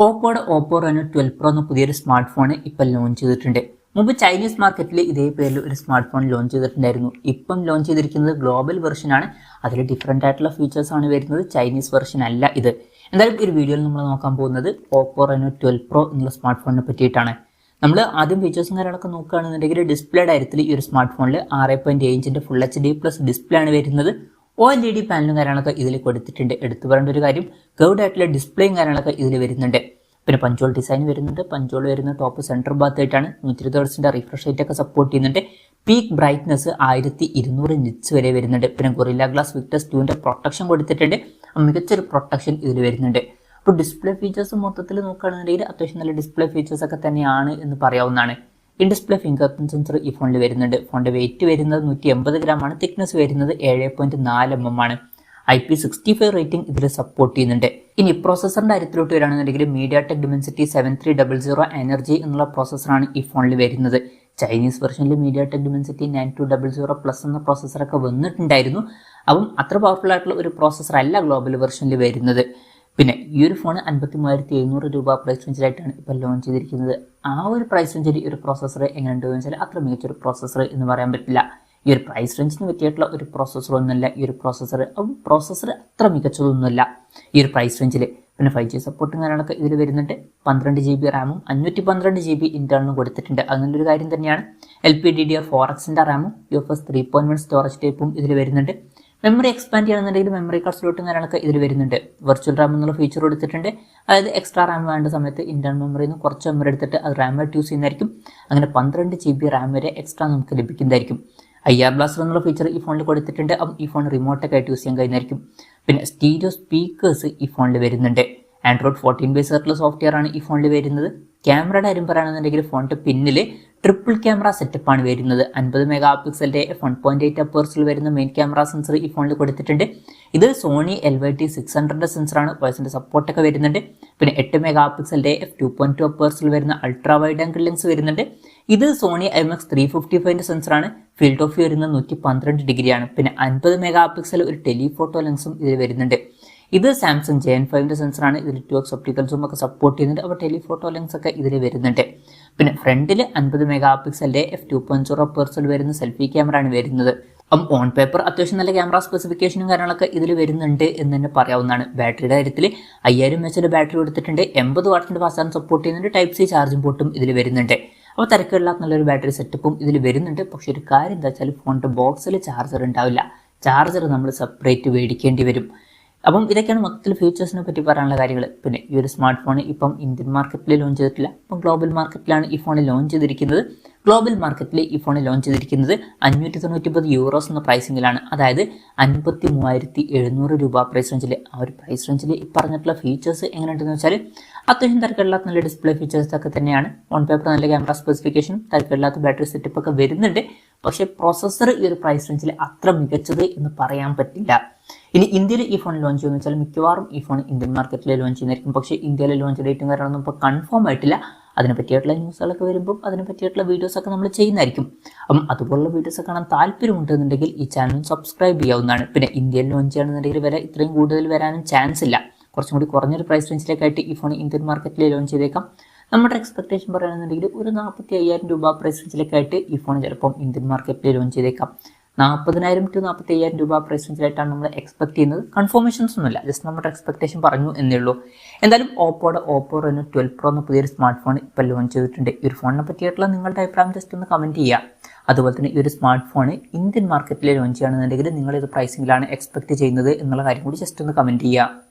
Oppo Reno 12 Pro എന്ന പുതിയൊരു smart phone ഇപ്പോൾ ലോഞ്ച് ചെയ്തിട്ടുണ്ട്. മുമ്പ് ചൈനീസ് മാർക്കറ്റിൽ ഇതേ പേരിൽ ഒരു സ്മാർട്ട് ഫോൺ ലോഞ്ച് ചെയ്തിട്ടുണ്ടായിരുന്നു. ഇപ്പം ലോഞ്ച് ചെയ്തിരിക്കുന്നത് ഗ്ലോബൽ വെർഷനാണ്. അതിൽ ഡിഫറെൻ്റ് ആയിട്ടുള്ള ഫീച്ചേഴ്സ് ആണ് വരുന്നത്. ചൈനീസ് വെർഷൻ അല്ല ഇത്. എന്തായാലും ഒരു വീഡിയോയിൽ നമ്മൾ നോക്കാൻ പോകുന്നത് ഓപ്പോ റെനോ 12 Pro എന്നുള്ള സ്മാർട്ട് ഫോണിനെ പറ്റിയിട്ടാണ്. നമ്മൾ ആദ്യം ഫീച്ചേഴ്സും കാര്യങ്ങളൊക്കെ നോക്കുകയാണെന്നുണ്ടെങ്കിൽ ഡിസ്പ്ലേ കാര്യത്തിൽ ഈ ഒരു സ്മാർട്ട് ഫോണിൽ 6.7 ഇഞ്ചിൻ്റെ ഫുൾ HD+ ഡിസ്പ്ലേ ആണ് വരുന്നത്. OLED പാനലും കാര്യങ്ങളൊക്കെ ഇതിൽ കൊടുത്തിട്ടുണ്ട്. എടുത്തു പറയേണ്ട ഒരു കാര്യം കർവ്ഡ് ആയിട്ടുള്ള ഡിസ്പ്ലേയും കാര്യങ്ങളൊക്കെ ഇതിൽ വരുന്നുണ്ട്. പിന്നെ പഞ്ചോൾ ഡിസൈൻ വരുന്നുണ്ട്. പഞ്ചോൾ വരുന്ന ടോപ്പ് സെൻറ്റർ ഭാഗത്ത് ആയിട്ടാണ്. 120 Hz റിഫ്രഷ് റേറ്റ് ഒക്കെ സപ്പോർട്ട് ചെയ്യുന്നുണ്ട്. പീക്ക് ബ്രൈറ്റ്നസ് 1200 നിറ്റ്സ് വരെ വരുന്നുണ്ട്. പിന്നെ ഗൊറില്ല ഗ്ലാസ് വിക്ടസ് 2ന്റെ പ്രൊട്ടക്ഷൻ കൊടുത്തിട്ടുണ്ട്. മികച്ചൊരു പ്രൊട്ടക്ഷൻ ഇതിൽ വരുന്നുണ്ട്. അപ്പോൾ ഡിസ്പ്ലേ ഫീച്ചേഴ്സ് മൊത്തത്തിൽ നോക്കുകയാണെന്നുണ്ടെങ്കിൽ അത്യാവശ്യം നല്ല ഡിസ്പ്ലേ ഫീച്ചേഴ്സ് ഒക്കെ തന്നെയാണ് എന്ന് പറയാവുന്നതാണ്. In display finger print sensor ഈ ഫോണിൽ വരുന്നുണ്ട്. ഫോണിന്റെ വെയിറ്റ് വരുന്നത് 180 ഗ്രാമാണ്. തിക്നെസ് വരുന്നത് 7.4 mm ആണ്. IP65 റേറ്റിംഗ് ഇതിൽ സപ്പോർട്ട് ചെയ്യുന്നുണ്ട്. ഇനി പ്രോസസറിന്റെ കാര്യത്തിലോട്ട് വരികയാണെന്നുണ്ടെങ്കിൽ MediaTek Dimensity 7300 എനർജി എന്നുള്ള പ്രോസസറാണ് ഈ ഫോണിൽ വരുന്നത്. ചൈനീസ് വെർഷനിൽ MediaTek Dimensity 9200+ എന്ന പ്രോസസറൊക്കെ വന്നിട്ടുണ്ടായിരുന്നു. അപ്പം അത്ര പവർഫുൾ ആയിട്ടുള്ള ഒരു പ്രോസസർ അല്ല ഗ്ലോബൽ വെർഷനിൽ വരുന്നത്. പിന്നെ ഈ ഒരു ഫോൺ 53,700 രൂപ പ്രൈസ് റേഞ്ചിലായിട്ടാണ് ഇപ്പോൾ ലോഞ്ച് ചെയ്തിരിക്കുന്നത്. ആ ഒരു പ്രൈസ് റേഞ്ചിൽ ഈ ഒരു പ്രോസസർ എങ്ങനെയുണ്ടെന്ന് വെച്ചാൽ അത്ര മികച്ചൊരു പ്രോസസർ എന്ന് പറയാൻ പറ്റില്ല. ഈ ഒരു പ്രൈസ് റേഞ്ചിന് പറ്റിയിട്ടുള്ള ഒരു പ്രോസസർ ഒന്നുമല്ല ഈ ഒരു പ്രോസസർ. പ്രോസസർ അത്ര മികച്ചതൊന്നുമല്ല ഈ ഒരു പ്രൈസ് റേഞ്ചിൽ. പിന്നെ 5G സപ്പോർട്ടും കാര്യങ്ങളൊക്കെ ഇതിൽ വരുന്നുണ്ട്. 12 GB റാമും 512 GB ഇന്റേണലും കൊടുത്തിട്ടുണ്ട്. അത് നല്ലൊരു കാര്യം തന്നെയാണ്. LPDDR4Xന്റെ റാമും UFS 3.1 സ്റ്റോറേജ് ടൈപ്പും ഇതിൽ വരുന്നുണ്ട്. മെമ്മറി എക്സ്പാൻഡ് ചെയ്യണമെന്നുണ്ടെങ്കിൽ മെമ്മറി കാർഡ് സ്ലോട്ടും കാര്യങ്ങളൊക്കെ ഇതിൽ വരുന്നുണ്ട്. വെർച്വൽ റാം എന്നുള്ള ഫീച്ചർ കൊടുത്തിട്ടുണ്ട്. അതായത് എക്സ്ട്രാ റാം വേണ്ട സമയത്ത് ഇന്റേണൽ മെമ്മറിയിൽ നിന്ന് കുറച്ച് മെമ്മറി എടുത്തിട്ട് അത് റാമായിട്ട് യൂസ് ചെയ്യുന്നതായിരിക്കും. അങ്ങനെ 12 GB റാം വരെ എക്സ്ട്രാ നമുക്ക് ലഭിക്കുന്നതായിരിക്കും. IR ബ്ലാസ്റ്റർ എന്നുള്ള ഫീച്ചർ ഈ ഫോണിൽ കൊടുത്തിട്ടുണ്ട്. അപ്പം ഈ ഫോൺ റിമോട്ടൊക്കെ ആയിട്ട് യൂസ് ചെയ്യാൻ കഴിയുന്നതായിരിക്കും. പിന്നെ സ്റ്റീരിയോ സ്പീക്കേഴ്സ് ഈ ഫോണിൽ വരുന്നുണ്ട്. Android 14 ബേസ് ആയിട്ടുള്ള സോഫ്റ്റ്വെയർ ആണ് ഈ ഫോണിൽ വരുന്നത്. ക്യാമറയുടെ കാര്യം പറയുകയാണെന്നുണ്ടെങ്കിൽ ഫോണിന്റെ പിന്നിൽ ട്രിപ്പിൾ ക്യാമറ സെറ്റപ്പ് ആണ് വരുന്നത്. 50 മെഗാപിക്സലിന്റെ f1.8 അപ്പേഴ്സിൽ വരുന്ന മെയിൻ ക്യാമറ സെൻസർ ഈ ഫോണിൽ കൊടുത്തിട്ടുണ്ട്. ഇത് സോണി LYT600 സെൻസറാണ്. വോയിസിന്റെ സപ്പോർട്ടൊക്കെ വരുന്നുണ്ട്. പിന്നെ 8 മെഗാപിക്സലിന്റെ f2.2 അപ്പേഴ്സിൽ വരുന്ന അൾട്രാ വൈഡ് ആംഗിൾ ലെൻസ് വരുന്നുണ്ട്. ഇത് സോണി IMX355 സെൻസറാണ്. ഫീൽഡ് ഓഫ് വ്യൂ വരുന്നത് 112 ഡിഗ്രിയാണ്. പിന്നെ 50 മെഗാപിക്സൽ ഒരു ടെലിഫോട്ടോ ലെൻസും ഇതിൽ വരുന്നുണ്ട്. ഇത് സാംസങ് JN5 സെൻസറാണ്. ഇതിൽ 2x ഒപ്റ്റിക്കൽ സൂം ഒക്കെ സപ്പോർട്ട് ചെയ്യുന്നുണ്ട്. അപ്പോൾ ടെലിഫോട്ടോ ലെൻസ് ഒക്കെ ഇതിൽ വരുന്നുണ്ട്. പിന്നെ ഫ്രണ്ടിൽ 50 മെഗാപിക്സലിന്റെ f2.0 അപ്പേഴ്സിൽ വരുന്ന സെൽഫി ക്യാമറ ആണ് വരുന്നത്. അപ്പം ഓൺ പേപ്പർ അത്യാവശ്യം നല്ല ക്യാമറ സ്പെസിഫിക്കേഷനും കാര്യങ്ങളൊക്കെ ഇതിൽ വരുന്നുണ്ട് എന്ന് തന്നെ പറയാവുന്നതാണ്. ബാറ്ററിയുടെ കാര്യത്തിൽ 5000 mAh ബാറ്ററി കൊടുത്തിട്ടുണ്ട്. 80 വാട്ടിന്റെ ഫാസ്റ്റ് ചാർജ് സപ്പോർട്ട് ചെയ്യുന്നുണ്ട്. Type-C ചാർജിംഗ് പോർട്ടും ഇതിൽ വരുന്നുണ്ട്. അപ്പോൾ തിരക്കില്ലാത്ത നല്ലൊരു ബാറ്ററി സെറ്റപ്പും ഇതിൽ വരുന്നുണ്ട്. പക്ഷെ ഒരു കാര്യം എന്താ വെച്ചാൽ ഫോണിന്റെ ബോക്സിൽ ചാർജർ ഉണ്ടാവില്ല. ചാർജർ നമ്മൾ സെപ്പറേറ്റ് മേടിക്കേണ്ടി വരും. അപ്പം ഇതൊക്കെയാണ് മൊത്തത്തിൽ ഫീച്ചേഴ്സിനെ പറ്റി പറയാനുള്ള കാര്യങ്ങൾ. പിന്നെ ഈ ഒരു സ്മാർട്ട് ഫോൺ ഇപ്പം ഇന്ത്യൻ മാർക്കറ്റിൽ ലോഞ്ച് ചെയ്തിട്ടില്ല. ഇപ്പം ഗ്ലോബൽ മാർക്കറ്റിലാണ് ഈ ഫോൺ ലോഞ്ച് ചെയ്തിരിക്കുന്നത്. ഗ്ലോബൽ മാർക്കറ്റിൽ ഈ ഫോൺ ലോഞ്ച് ചെയ്തിരിക്കുന്നത് 599 യൂറോസ് എന്ന പ്രൈസിങ്ങിലാണ്. അതായത് 53,700 രൂപ പ്രൈസ് റേഞ്ചിൽ. ആ ഒരു പ്രൈസ് റേഞ്ചിൽ ഈ പറഞ്ഞിട്ടുള്ള ഫീച്ചേഴ്സ് എങ്ങനെയുണ്ടെന്ന് വെച്ചാൽ അത്യാവശ്യം തിരക്കില്ലാത്ത നല്ല ഡിസ്പ്ലേ ഫീച്ചേഴ്സ് ഒക്കെ തന്നെയാണ്. ഓൺ പേപ്പർ നല്ല ക്യാമറ സ്പെസിഫിക്കേഷനും തിരക്കില്ലാത്ത ബാറ്ററി സെറ്റപ്പ് ഒക്കെ വരുന്നുണ്ട്. പക്ഷേ പ്രോസസ്സർ ഈ ഒരു പ്രൈസ് റേഞ്ചിൽ അത്ര മികച്ചത് എന്ന് പറയാൻ പറ്റില്ല. ഇനി ഇന്ത്യയിൽ ഈ ഫോൺ ലോഞ്ച് ചെയ്യുമെന്ന് വെച്ചാൽ മിക്കവാറും ഈ ഫോൺ ഇന്ത്യൻ മാർക്കറ്റിൽ ലോഞ്ച് ചെയ്യുന്നതായിരിക്കും. പക്ഷേ ഇന്ത്യയിലെ ലോഞ്ച് ഡേറ്റും കാര്യങ്ങളൊന്നും ഇപ്പോൾ കൺഫേം ആയിട്ടില്ല. അതിനെ പറ്റിയിട്ടുള്ള ന്യൂസുകളൊക്കെ വരുമ്പോൾ അതിനെ പറ്റിയിട്ടുള്ള വീഡിയോസൊക്കെ നമ്മൾ ചെയ്യുന്നതായിരിക്കും. അപ്പം അതുപോലുള്ള വീഡിയോസ് കാണാൻ താല്പര്യമുണ്ടെന്നുണ്ടെങ്കിൽ ഈ ചാനൽ സബ്സ്ക്രൈബ് ചെയ്യാവുന്നതാണ്. പിന്നെ ഇന്ത്യയിൽ ലോഞ്ച് ചെയ്യണമെന്നുണ്ടെങ്കിൽ വില ഇത്രയും കൂടുതൽ വരാനും ചാൻസ് ഇല്ല. കുറച്ചും കൂടി കുറഞ്ഞൊരു പ്രൈസ് റേഞ്ചിലേക്കായിട്ട് ഈ ഫോൺ ഇന്ത്യൻ മാർക്കറ്റിൽ ലോഞ്ച് ചെയ്തേക്കാം. നമ്മുടെ എക്സ്പെക്ടേഷൻ പറയുകയാണെന്നുണ്ടെങ്കിൽ ഒരു 45,000 രൂപ പ്രൈസ് റേഞ്ചിലേക്കായിട്ട് ഈ ഫോൺ ചിലപ്പം ഇന്ത്യൻ മാർക്കറ്റിൽ ലോഞ്ച് ചെയ്തേക്കാം. 40,000 to 45,000 രൂപ പ്രൈസ് റേഞ്ചിലായിട്ടാണ് നമ്മൾ എക്സ്പെക്ട് ചെയ്യുന്നത്. കൺഫർമേഷൻസ് ഒന്നുമില്ല, ജസ്റ്റ് നമ്മുടെ എക്സ്പെക്ടേഷൻ പറഞ്ഞു എന്നേ ഉള്ളൂ. എന്തായാലും ഓപ്പോ റെനോ 12 Pro എന്ന പുതിയൊരു സ്മാർട്ട് ഫോൺ ഇപ്പോൾ ലോഞ്ച് ചെയ്തിട്ടുണ്ട്. ഈ ഒരു ഫോണിനെ പറ്റിയിട്ടുള്ള നിങ്ങളുടെ അഭിപ്രായം ജസ്റ്റ് ഒന്ന് കമൻറ്റ് ചെയ്യുക. അതുപോലെ തന്നെ ഈ ഒരു സ്മാർട്ട് ഫോൺ ഇന്ത്യൻ മാർക്കറ്റിൽ ലോഞ്ച് ചെയ്യുകയാണെന്നുണ്ടെങ്കിൽ നിങ്ങൾ ഇത് പ്രൈസിങ്ങിലാണ് എക്സ്പെക്ട് ചെയ്യുന്നത് എന്നുള്ള കാര്യം കൂടി ജസ്റ്റ് ഒന്ന് കമൻറ്റ് ചെയ്യുക.